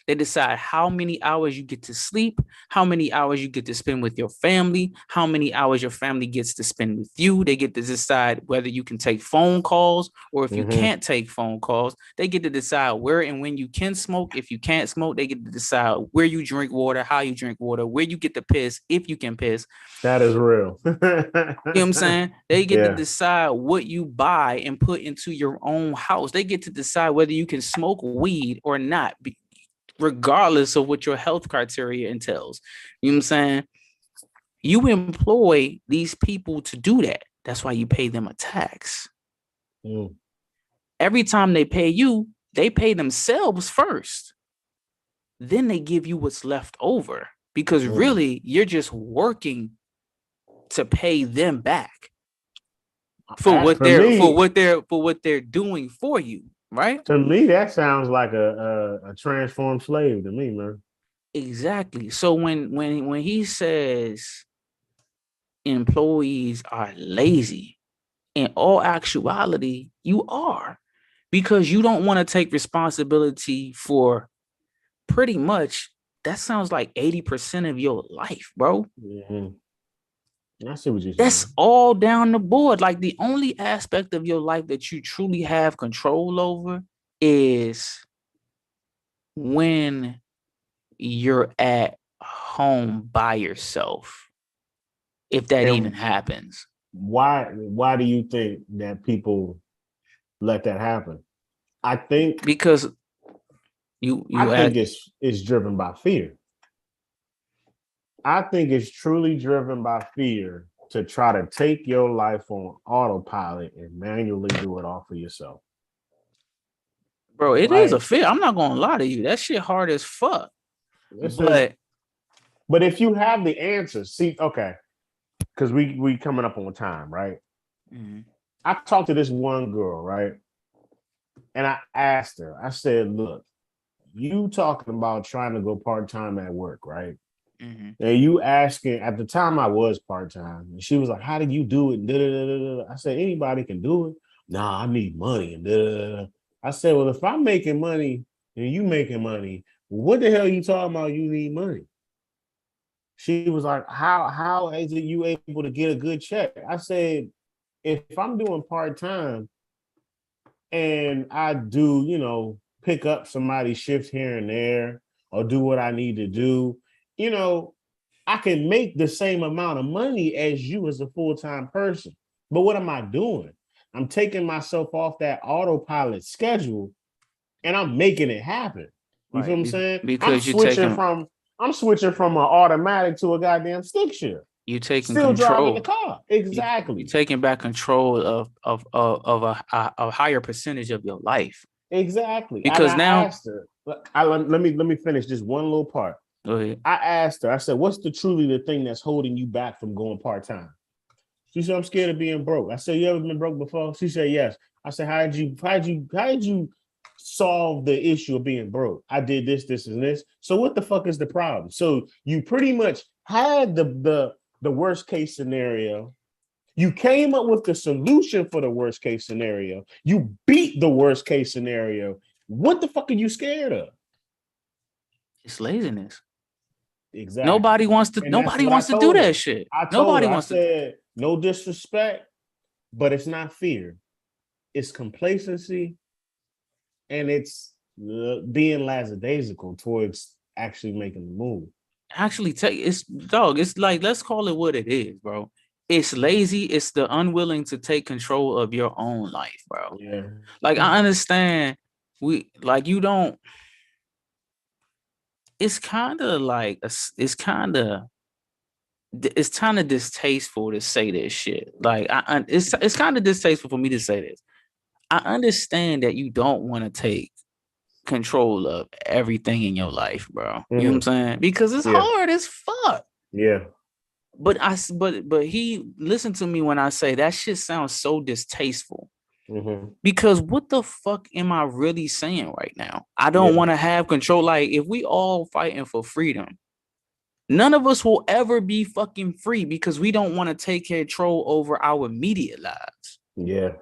They decide how many hours you get to sleep, how many hours you get to spend with your family, how many hours your family gets to spend with you. They get to decide whether you can take phone calls or if you can't take phone calls. They get to decide where and when you can smoke. If you can't smoke, they get to decide where you drink water, how you drink water, where you get to piss, if you can piss. That is real. You know what I'm saying? They get to decide what you buy and put into your own house. They get to decide whether you can smoke weed or not, regardless of what your health criteria entails. You know what I'm saying? You employ these people to do that. That's why you pay them a tax. Every time they pay you, they pay themselves first. Then they give you what's left over because really you're just working to pay them back for what they're doing for you. Right? To me, that sounds like a transformed slave to me, man. Exactly. So when he says employees are lazy, in all actuality, you are, because you don't want to take responsibility for pretty much, that sounds like 80% of your life, bro. I see what you're saying. That's all down the board. Like the only aspect of your life that you truly have control over is when you're at home by yourself, if that even happens. Why do you think that people let that happen? I think because I think it's driven by fear. I think it's truly driven by fear to try to take your life on autopilot and manually do it all for yourself. Bro, it is a fear. I'm not gonna lie to you. That shit hard as fuck. But if you have the answers, see, okay, because we coming up on time, right? I talked to this one girl, right? And I asked her, I said, look, you talking about trying to go part-time at work, right? And you asking, at the time I was part-time, and she was like, how did you do it? Da-da-da-da-da. I said, anybody can do it. Nah, I need money. And da-da-da-da. I said, well, if I'm making money and you making money, what the hell are you talking about you need money? She was like, how is it you able to get a good check? I said, if I'm doing part-time and I do, you know, pick up somebody's shift here and there or do what I need to do, you know, I can make the same amount of money as you as a full-time person. But what am I doing? I'm taking myself off that autopilot schedule and I'm making it happen. You feel what I'm saying? Because I'm switching from an automatic to a goddamn stick shift. You taking still control. driving the car. Exactly. You're taking back control of a higher percentage of your life. Exactly. Because I now asked her, let me finish just one little part. Go ahead. I asked her, I said, what's truly the thing that's holding you back from going part-time? She said, I'm scared of being broke. I said, you ever been broke before? She said, yes. I said, how did you solve the issue of being broke? I did this, this, and this. So what the fuck is the problem? So you pretty much had the worst case scenario. You came up with the solution for the worst case scenario. You beat the worst case scenario. What the fuck are you scared of? It's laziness. Exactly. Nobody wants to do that shit. I said, no disrespect, but it's not fear. It's complacency and it's being lackadaisical towards actually making the move. actually take it's dog. It's like, let's call it what it is, bro. It's lazy. It's the unwilling to take control of your own life, bro. Yeah. Like, I understand we like you don't. It's kind of like it's kind of distasteful to say this shit. Like, it's kind of distasteful for me to say this. I understand that you don't want to take control of everything in your life, bro. You know what I'm saying? Because it's hard as fuck. Yeah. But he listened to me when I say that shit sounds so distasteful. Because what the fuck am I really saying right now? I don't want to have control. Like, if we all fighting for freedom, none of us will ever be fucking free because we don't want to take control over our immediate lives. Yeah.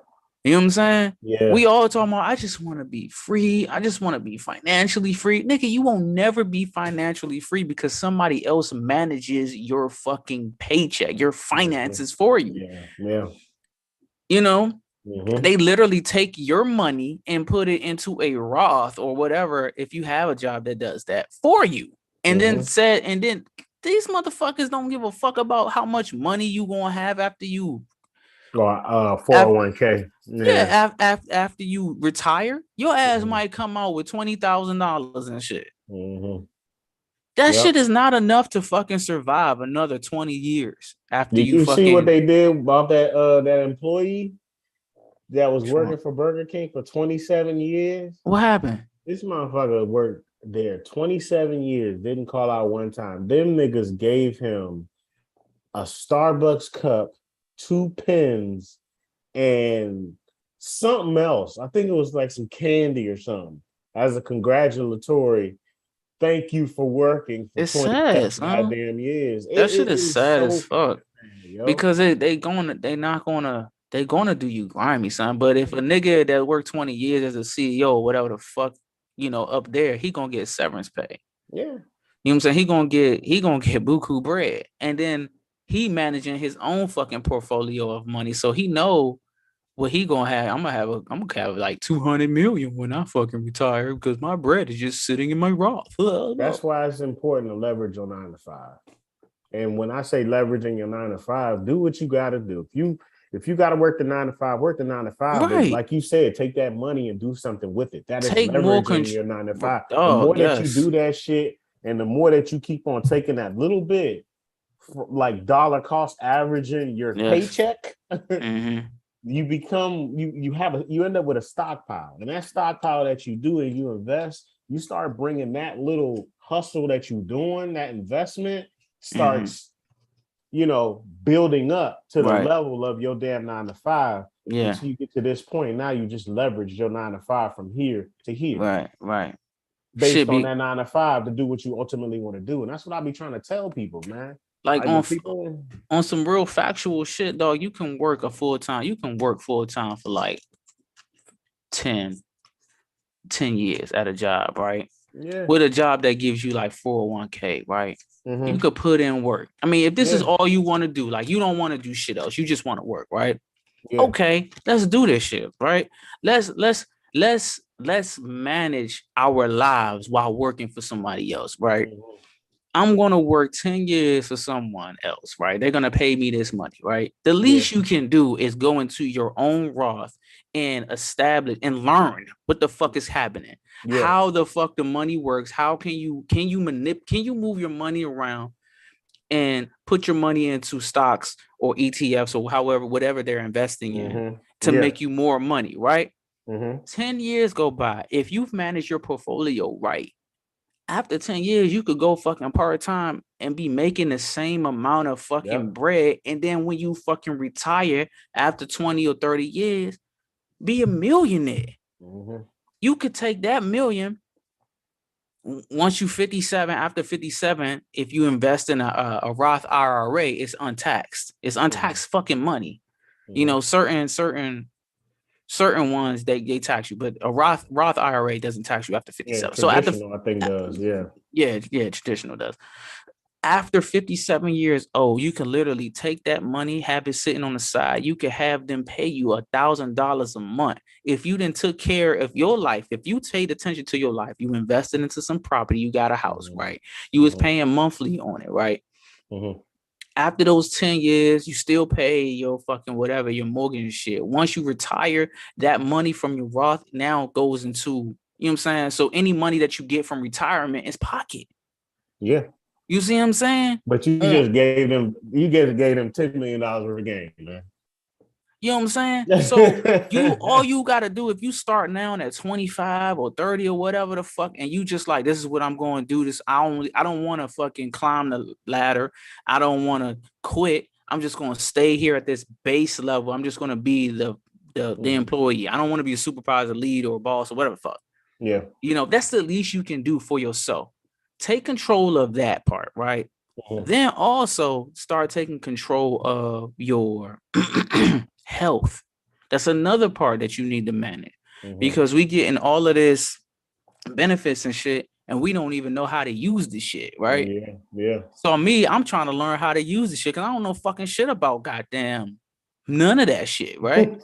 You know what I'm saying? Yeah. We all talking about, I just want to be free. I just want to be financially free. Nigga, you won't never be financially free because somebody else manages your fucking paycheck, your finances for you. Yeah. Yeah. You know? They literally take your money and put it into a Roth or whatever, if you have a job that does that for you. And then these motherfuckers don't give a fuck about how much money you gonna have after you 401k. After you retire, your ass might come out with $20,000 and shit. That shit is not enough to fucking survive another 20 years after you see what they did about that employee that was working for Burger King for 27 years? What happened? This motherfucker worked there 27 years, didn't call out one time. Them niggas gave him a Starbucks cup, 2 pens, and something else. I think it was like some candy or something as a congratulatory thank you for working for 20 goddamn years. That shit is sad as fuck. Because they're gonna do you grimy, son. But if a nigga that worked 20 years as a CEO, whatever the fuck, up there, he gonna get severance pay. Yeah. You know what I'm saying? He gonna get buku bread. And then he managing his own fucking portfolio of money. So he know what he gonna have. I'm gonna have like 200 million when I fucking retire because my bread is just sitting in my Roth. That's why it's important to leverage your 9 to 5. And when I say leveraging your 9 to 5, do what you gotta do. If you got to work the 9 to 5, work the 9 to 5. Right. But like you said, take that money and do something with it. That is leveraging your 9 to 5. The more that you do that shit, and the more that you keep on taking that little bit, like dollar cost averaging your paycheck, you become you end up with a stockpile. And that stockpile that you do and you invest, you start bringing that little hustle that you're doing, that investment starts. Building up to the level of your damn 9 to 5. Yeah. Until you get to this point, now you just leverage your 9 to 5 from here to here. Right. Based on that 9 to 5 to do what you ultimately want to do. And that's what I be trying to tell people, man. Like on some real factual shit, dog, you can work full time for like 10 years at a job, right? Yeah. With a job that gives you like 401k, right? You could put in work. I mean, if this is all you want to do, like you don't want to do shit else, you just want to work, right? Yeah. Okay, let's do this shit, right? Let's manage our lives while working for somebody else, right? I'm gonna work 10 years for someone else, right? They're gonna pay me this money, right? The least you can do is go into your own Roth and establish and learn what the fuck is happening. How the fuck the money works. How can you move your money around and put your money into stocks or ETFs or whatever they're investing in to make you more money, right? 10 years go by. If you've managed your portfolio right, after 10 years, you could go fucking part-time and be making the same amount of fucking bread. And then when you fucking retire after 20 or 30 years, be a millionaire. You could take that million once you 57. After 57, if you invest in a Roth IRA, it's untaxed. It's untaxed fucking money. Certain ones they tax you, but a Roth IRA doesn't tax you after 57. So I think does, traditional does. After 57 years old, you can literally take that money, have it sitting on the side. You can have them pay you $1,000 a month. If you then took care of your life, if you paid attention to your life, you invested into some property, you got a house, right? You was paying monthly on it, right? After those 10 years, you still pay your fucking whatever, your mortgage and shit. Once you retire, that money from your Roth now goes into, you know what I'm saying? So any money that you get from retirement is pocket. Yeah. You see what I'm saying? But you just gave them $10 million worth of game, man. You know what I'm saying? So all you gotta do, if you start now at 25 or 30 or whatever the fuck, and you just like, this is what I'm going to do. This I don't want to fucking climb the ladder. I don't want to quit. I'm just going to stay here at this base level. I'm just going to be the employee. I don't want to be a supervisor, lead, or boss or whatever the fuck. Yeah. You know, that's the least you can do for yourself. Take control of that part, right? Then also start taking control of your health. That's another part that you need to manage, because we get in all of this benefits and shit, and we don't even know how to use this shit, right? Yeah. So I'm trying to learn how to use this shit, because I don't know fucking shit about goddamn none of that shit, right?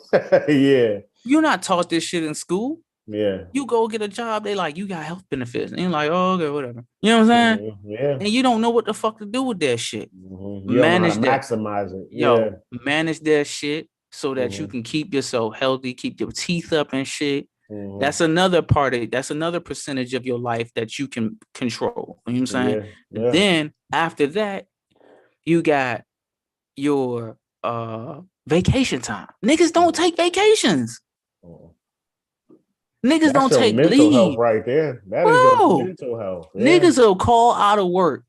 Yeah. You're not taught this shit in school. Yeah. You go get a job, they like, you got health benefits. And you're like, oh, okay, whatever. You know what I'm saying? Yeah. And you don't know what the fuck to do with that shit. You manage don't know how to maximize it. Yo, manage that shit so that you can keep yourself healthy, keep your teeth up and shit. That's another part of it. That's another percentage of your life that you can control. You know what I'm saying? Yeah. Then after that, you got your vacation time. Niggas don't take vacations. Niggas don't take mental leave. Health right there. That is your mental health. Yeah. Niggas will call out of work.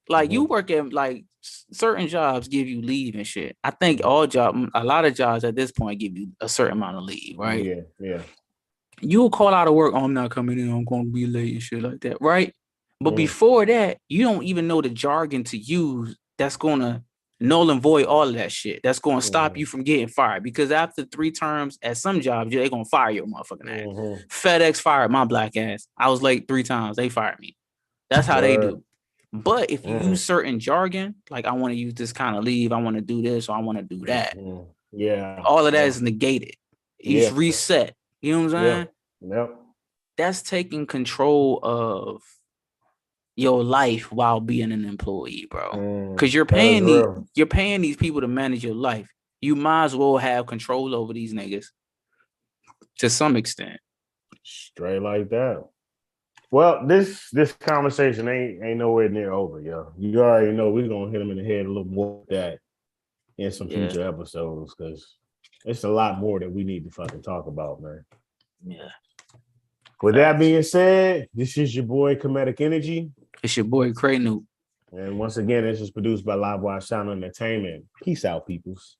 Like you work at like certain jobs give you leave and shit. I think a lot of jobs at this point give you a certain amount of leave, right? Yeah. You'll call out of work. Oh, I'm not coming in. I'm going to be late and shit like that, right? But before that, you don't even know the jargon to use that's going to null and void all of that shit. That's going to stop you from getting fired, because after 3 terms at some jobs, they're going to fire your motherfucking ass. FedEx fired my black ass. I was late 3 times. They fired me. That's how they do. But if you use certain jargon, like I want to use this kind of leave, I want to do this, or I want to do that. Yeah. All of that is negated. It's reset. You know what I'm saying? Yep. That's taking control of your life while being an employee, bro. Because you're paying these people to manage your life. You might as well have control over these niggas to some extent. Straight like that. Well, this conversation ain't nowhere near over, yo. You already know we're gonna hit them in the head a little more with that in some future episodes, because it's a lot more that we need to fucking talk about, man. Yeah. With that being said, this is your boy Comedic Energy. It's your boy Cray Newt. And once again, this is produced by Livewire Sound Entertainment. Peace out, peoples.